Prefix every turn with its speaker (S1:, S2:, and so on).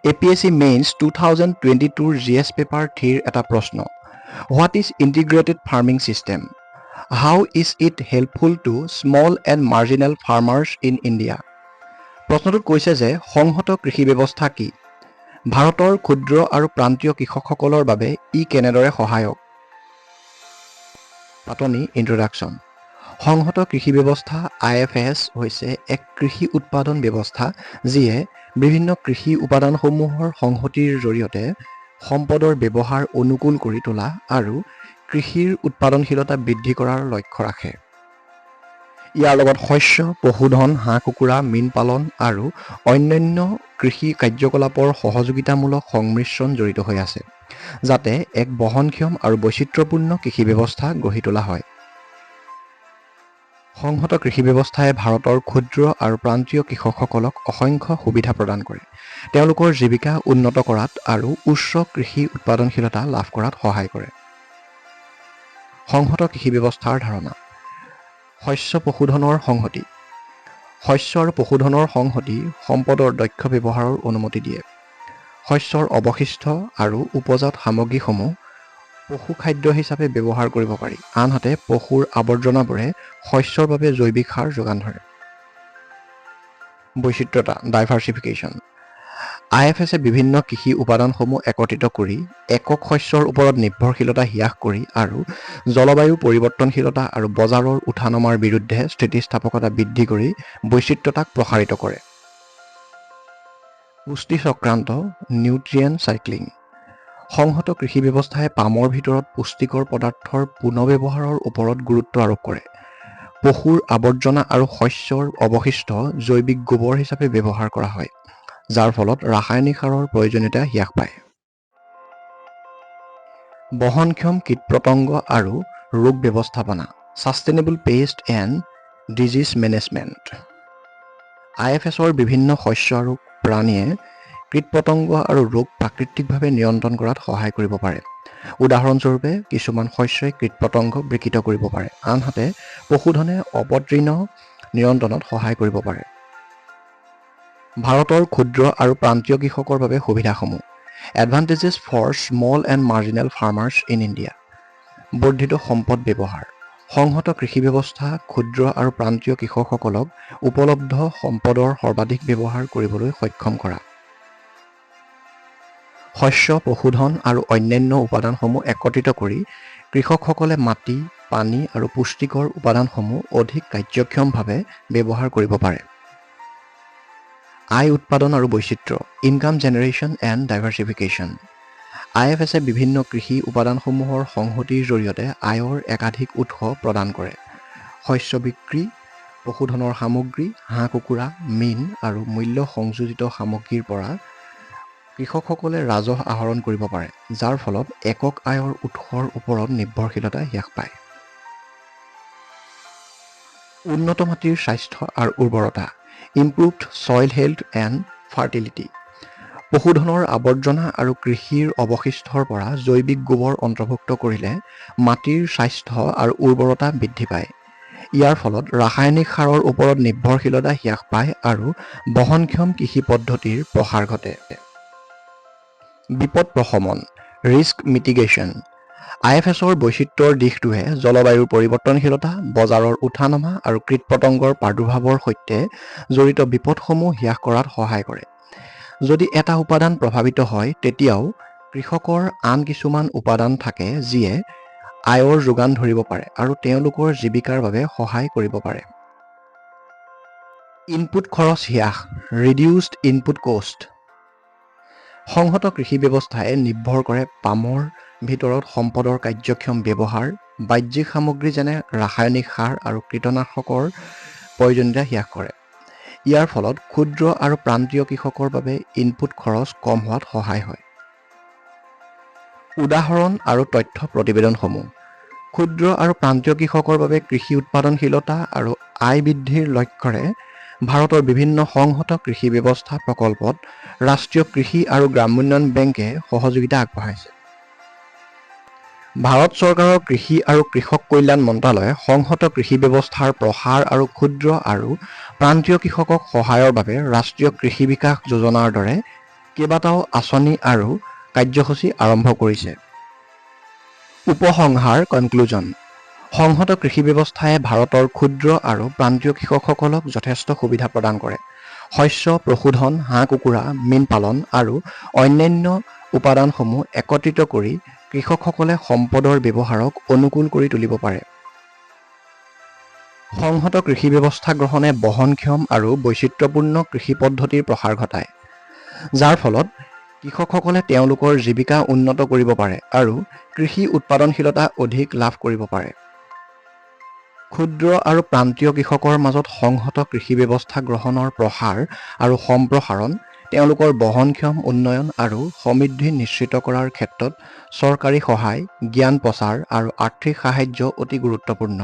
S1: APSC Mains 2022 GS Paper 3 এটা প্ৰশ্ন What is integrated farming system? How is it helpful to small and marginal farmers in India? প্ৰশ্নটোত কৈছে যে সংহত কৃষি ব্যৱস্থা কি? ভাৰতৰ ক্ষুদ্ৰ আৰু প্ৰান্তীয় কৃষকসকলৰ বাবে ই কেনেদৰে সহায়ক? পাতনি ইন্ট্ৰডাকশ্যন সংহত কৃষি ব্যৱস্থা IFS হৈছে এক কৃষি উৎপাদন ব্যৱস্থা যিয়ে বিভিন্ন কৃষি উপাদানসমূহৰ সংহতিৰ জৰিয়তে সম্পদৰ ব্যৱহাৰ অনুকূল কৰি তোলা আৰু কৃষিৰ উৎপাদনশীলতা বৃদ্ধি কৰাৰ লক্ষ্য ৰাখে। ইয়াৰ লগত শস্য, পশুধন, হাঁহ কুকুৰা, মীন পালন আৰু অন্যান্য কৃষি কাৰ্যকলাপৰ সহযোগিতামূলক সংমিশ্ৰণ জড়িত হৈ আছে, যাতে এক বহনক্ষম আৰু বৈচিত্ৰ্যপূৰ্ণ কৃষি ব্যৱস্থা গঢ়ি তোলা হয়। সংহত কৃষি ব্যৱস্থাই ভাৰতৰ ক্ষুদ্ৰ আৰু প্ৰান্তীয় কৃষকসকলক অসংখ্য সুবিধা প্ৰদান কৰে। তেওঁলোকৰ জীৱিকা উন্নত কৰাত আৰু উচ্চ কৃষি উৎপাদনশীলতা লাভ কৰাত সহায় কৰে। সংহত কৃষি ব্যৱস্থাৰ ধাৰণা শস্য পশুধনৰ সংহতি শস্য আৰু পশুধনৰ সংহতি সম্পদৰ দক্ষ ব্যৱহাৰৰ অনুমতি দিয়ে। শস্যৰ অৱশিষ্ট আৰু উপজাত সামগ্ৰীসমূহ পশু খাদ্য হিচাপে ব্যৱহাৰ কৰিব পাৰি, আনহাতে পশুৰ আৱৰ্জনাবোৰে শস্যৰ বাবে জৈৱিক সাৰ যোগান ধৰে। বৈচিত্ৰতা ডাইভাৰ্চিফিকেশ্যন IFSে বিভিন্ন কৃষি উপাদানসমূহ একত্ৰিত কৰি একক শস্যৰ ওপৰত নিৰ্ভৰশীলতা হ্ৰাস কৰি আৰু জলবায়ু পৰিৱৰ্তনশীলতা আৰু বজাৰৰ উঠানমাৰ বিৰুদ্ধে স্থিতিস্থাপকতা বৃদ্ধি কৰি বৈচিত্ৰতাক প্ৰসাৰিত কৰে। পুষ্টি চক্ৰান্ত নিউট্ৰিয়েণ্ট চাইক্লিং সংহত কৃষি ব্যৱস্থাই পামৰ ভিতৰত পুষ্টিকৰ পদাৰ্থৰ পুনৰ্ব্যৱহাৰৰ ওপৰত গুৰুত্ব আৰোপ কৰে। পশুৰ আৱৰ্জনা আৰু শস্যৰ অৱশিষ্ট জৈৱিক গোবৰ হিচাপে ব্যৱহাৰ কৰা হয়, যাৰ ফলত ৰাসায়নিক সাৰৰ প্ৰয়োজনীয়তা হ্ৰাস পায়। বহনক্ষম কীট-পতংগ আৰু ৰোগ ব্যৱস্থাপনা sustainable pest and disease management IFSৰ বিভিন্ন শস্য আৰু প্ৰাণীয়ে কীট-পতংগ আৰু ৰোগ প্ৰাকৃতিকভাৱে নিয়ন্ত্ৰণ কৰাত সহায় কৰিব পাৰে। উদাহৰণস্বৰূপে, কিছুমান শস্যই কীট-পতংগ বিকৃত কৰিব পাৰে, আনহাতে পশুধনে অপতৃণ নিয়ন্ত্ৰণত সহায় কৰিব পাৰে। ভাৰতৰ ক্ষুদ্ৰ আৰু প্ৰান্তীয় কৃষকৰ বাবে সুবিধাসমূহ advantages for small and marginal farmers in India বৰ্ধিত সম্পদ ব্যৱহাৰ সংহত কৃষি ব্যৱস্থা ক্ষুদ্ৰ আৰু প্ৰান্তীয় কৃষকসকলক উপলব্ধ সম্পদৰ সৰ্বাধিক ব্যৱহাৰ কৰিবলৈ সক্ষম কৰা। শস্য, পশুধন আৰু অন্যান্য উপাদানসমূহ একত্ৰিত কৰি কৃষকসকলে মাটি, পানী আৰু পুষ্টিকৰ উপাদানসমূহ অধিক কাৰ্যক্ষমভাৱে ব্যৱহাৰ কৰিব পাৰে। আয় উৎপাদন আৰু বৈচিত্ৰ্য ইনকাম জেনেৰেশ্যন এণ্ড ডাইভাৰ্চিফিকেশ্যন IFSে বিভিন্ন কৃষি উপাদানসমূহৰ সংহতিৰ জৰিয়তে আয়ৰ একাধিক উৎস প্ৰদান কৰে। শস্য বিক্ৰী, পশুধনৰ সামগ্ৰী, হাঁহ কুকুৰা, মীন আৰু মূল্য সংযোজিত সামগ্ৰীৰ পৰা কৃষকসকলে ৰাজহ আহৰণ কৰিব পাৰে, যাৰ ফলত একক আয়ৰ উৎসৰ ওপৰত নিৰ্ভৰশীলতা হ্ৰাস পায়। উন্নত মাটিৰ স্বাস্থ্য আৰু উৰ্বৰতা ইম্প্ৰুভড ছইল হেল্থ এণ্ড ফাৰ্টিলিটি পশুধনৰ আৱৰ্জনা আৰু কৃষিৰ অৱশিষ্টৰ পৰা জৈৱিক গোবৰ অন্তৰ্ভুক্ত কৰিলে মাটিৰ স্বাস্থ্য আৰু উৰ্বৰতা বৃদ্ধি পায়। ইয়াৰ ফলত ৰাসায়নিক সাৰৰ ওপৰত নিৰ্ভৰশীলতা হ্ৰাস পায় আৰু বহনক্ষম কৃষি পদ্ধতিৰ প্ৰসাৰ ঘটে। বিপদ প্ৰশমন ৰিস্ক মিটিগেশ্যন IFSৰ বৈচিত্ৰ্যৰ দিশটোৱে জলবায়ুৰ পৰিৱৰ্তনশীলতা, বজাৰৰ উঠানমা আৰু কীট-পতংগৰ প্ৰাদুৰ্ভাৱৰ সৈতে জড়িত বিপদসমূহ হ্ৰাস কৰাত সহায় কৰে। যদি এটা উপাদান প্ৰভাৱিত হয়, তেতিয়াও কৃষকৰ আন কিছুমান উপাদান থাকে যিয়ে আয়ৰ যোগান ধৰিব পাৰে আৰু তেওঁলোকৰ জীৱিকাৰ বাবে সহায় কৰিব পাৰে। ইনপুট খৰচ হ্ৰাস ৰিডিউচড ইনপুট কষ্ট সংহত কৃষি ব্যৱস্থাই নিৰ্ভৰ কৰে পামৰ ভিতৰত সম্পদৰ কাৰ্যক্ষম ব্যৱহাৰ, বাহ্যিক সামগ্ৰী যেনে ৰাসায়নিক সাৰ আৰু কীটনাশকৰ প্ৰয়োজনীয়তা হ্ৰাস কৰে। ইয়াৰ ফলত ক্ষুদ্ৰ আৰু প্ৰান্তীয় কৃষকৰ বাবে ইনপুট খৰচ কম হোৱাত সহায় হয়। উদাহৰণ আৰু তথ্য প্ৰতিবেদনসমূহ ক্ষুদ্ৰ আৰু প্ৰান্তীয় কৃষকৰ বাবে কৃষি উৎপাদনশীলতা আৰু আয় বৃদ্ধিৰ লক্ষ্যৰে ভাৰতৰ বিভিন্ন সংহত কৃষি ব্যৱস্থা প্ৰকল্পত ৰাষ্ট্ৰীয় কৃষি আৰু গ্ৰামোন্নয়ন বেংকে সহযোগিতা আগবঢ়াইছে। ভাৰত চৰকাৰৰ কৃষি আৰু কৃষক কল্যাণ মন্ত্ৰালয়ে সংহত কৃষি ব্যৱস্থাৰ প্ৰসাৰ আৰু ক্ষুদ্ৰ আৰু প্ৰান্তীয় কৃষকক সহায়ৰ বাবে ৰাষ্ট্ৰীয় কৃষি বিকাশ যোজনাৰ দৰে কেইবাটাও আঁচনি আৰু কাৰ্যসূচী আৰম্ভ কৰিছে। উপসংহাৰ কনক্লুজন। সংহত কৃষি ব্যৱস্থাই ভাৰতৰ ক্ষুদ্ৰ আৰু প্ৰান্তীয় কৃষকসকলক যথেষ্ট সুবিধা প্ৰদান কৰে। শস্য, পশুধন, হাঁহ-কুকুৰা, মীন পালন আৰু অন্যান্য উপাদানসমূহ একত্ৰিত কৰি কৃষকসকলে সম্পদৰ ব্যৱহাৰক অনুকূল কৰি তুলিব পাৰে। সংহত কৃষি ব্যৱস্থা গ্ৰহণে বহনক্ষম আৰু বৈচিত্ৰ্যপূৰ্ণ কৃষি পদ্ধতিৰ প্ৰসাৰ ঘটায়, যাৰ ফলত কৃষকসকলে তেওঁলোকৰ জীৱিকা উন্নত কৰিব পাৰে আৰু কৃষি উৎপাদনশীলতা অধিক লাভ কৰিব পাৰে। ক্ষুদ্ৰ আৰু প্ৰান্তীয় কৃষকৰ মাজত সংহত কৃষি ব্যৱস্থা গ্ৰহণৰ প্ৰসাৰ আৰু সম্প্ৰসাৰণ তেওঁলোকৰ বহনক্ষম উন্নয়ন আৰু সমৃদ্ধি নিশ্চিত কৰাৰ ক্ষেত্ৰত চৰকাৰী সহায়, জ্ঞান প্ৰচাৰ আৰু আৰ্থিক সাহায্য অতি গুৰুত্বপূৰ্ণ।